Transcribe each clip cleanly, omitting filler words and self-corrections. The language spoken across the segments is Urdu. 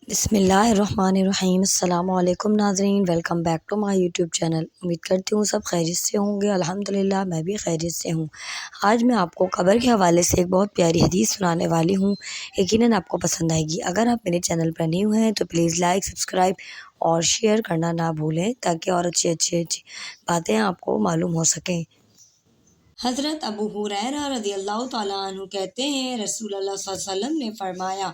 بسم اللہ الرحمن الرحیم۔ السلام علیکم ناظرین، welcome back to my YouTube channel. امید کرتی ہوں سب خیریت سے ہوں گے۔ الحمدللہ میں بھی خیریت سے ہوں۔ آج میں آپ کو قبر کے حوالے سے ایک بہت پیاری حدیث سنانے والی ہوں، یقیناً آپ کو پسند آئے گی۔ اگر آپ میرے چینل پر نیو ہیں تو پلیز لائک، سبسکرائب اور شیئر کرنا نہ بھولیں تاکہ اور اچھی باتیں آپ کو معلوم ہو سکیں۔ حضرت ابو ہریرہ رضی اللہ تعالیٰ عنہ کہتے ہیں، رسول اللہ صلی اللہ علیہ وسلم نے فرمایا،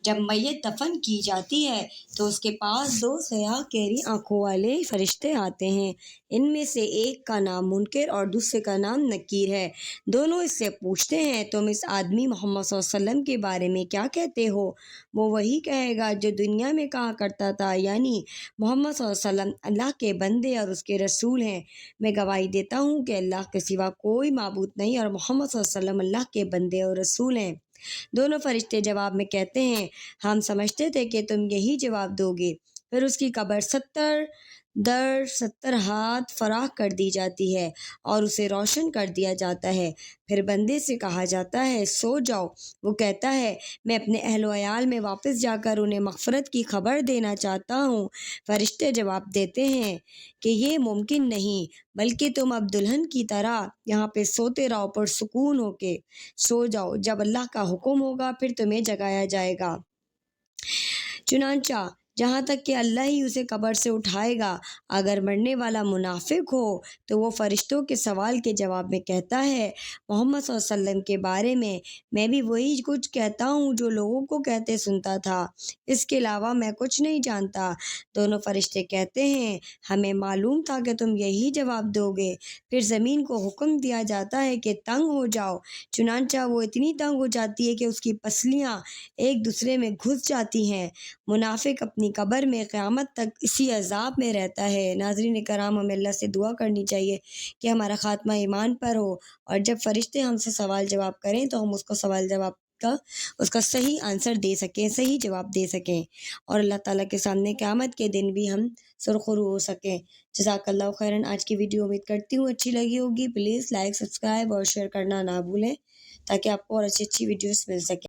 جب میت دفن کی جاتی ہے تو اس کے پاس دو سیاہ گہری آنکھوں والے فرشتے آتے ہیں۔ ان میں سے ایک کا نام منکر اور دوسرے کا نام نکیر ہے۔ دونوں اس سے پوچھتے ہیں، تم اس آدمی محمد صلی اللہ علیہ وسلم کے بارے میں کیا کہتے ہو؟ وہ وہی کہے گا جو دنیا میں کہا کرتا تھا، یعنی محمد صلی اللہ علیہ وسلم اللہ کے بندے اور اس کے رسول ہیں۔ میں گواہی دیتا ہوں کہ اللہ کے سوا کوئی معبود نہیں اور محمد صلی اللہ علیہ وسلم اللہ کے بندے اور رسول ہیں۔ دونوں فرشتے جواب میں کہتے ہیں، ہم سمجھتے تھے کہ تم یہی جواب دو گے۔ پھر اس کی قبر 70 ہاتھ فراخ کر دی جاتی ہے اور اسے روشن کر دیا جاتا ہے۔ پھر بندے سے کہا جاتا ہے، سو جاؤ۔ وہ کہتا ہے، میں اپنے اہل و عیال میں واپس جا کر انہیں مغفرت کی خبر دینا چاہتا ہوں۔ فرشتے جواب دیتے ہیں کہ یہ ممکن نہیں، بلکہ تم اب دلہن کی طرح یہاں پہ سوتے رہو، پرسکون ہو کے سو جاؤ، جب اللہ کا حکم ہوگا پھر تمہیں جگایا جائے گا۔ چنانچہ جہاں تک کہ اللہ ہی اسے قبر سے اٹھائے گا۔ اگر مرنے والا منافق ہو تو وہ فرشتوں کے سوال کے جواب میں کہتا ہے، محمد صلی اللہ علیہ وسلم کے بارے میں بھی وہی کچھ کہتا ہوں جو لوگوں کو کہتے سنتا تھا، اس کے علاوہ میں کچھ نہیں جانتا۔ دونوں فرشتے کہتے ہیں، ہمیں معلوم تھا کہ تم یہی جواب دو گے۔ پھر زمین کو حکم دیا جاتا ہے کہ تنگ ہو جاؤ، چنانچہ وہ اتنی تنگ ہو جاتی ہے کہ اس کی پسلیاں ایک دوسرے میں گھس جاتی ہیں۔ منافق اپنی قبر میں قیامت تک اسی عذاب میں رہتا ہے۔ ناظرین کرام، ہمیں اللہ سے دعا کرنی چاہیے کہ ہمارا خاتمہ ایمان پر ہو، اور جب فرشتے ہم سے سوال جواب کریں تو ہم اس کو سوال جواب اس کا صحیح آنسر دے سکیں، صحیح جواب دے سکیں، اور اللہ تعالیٰ کے سامنے قیامت کے دن بھی ہم سرخرو ہو سکیں۔ جزاک اللہ خیراً۔ آج کی ویڈیو امید کرتی ہوں اچھی لگی ہوگی۔ پلیز لائک، سبسکرائب اور شیئر کرنا نہ بھولیں تاکہ آپ کو اور اچھی ویڈیوز مل سکیں۔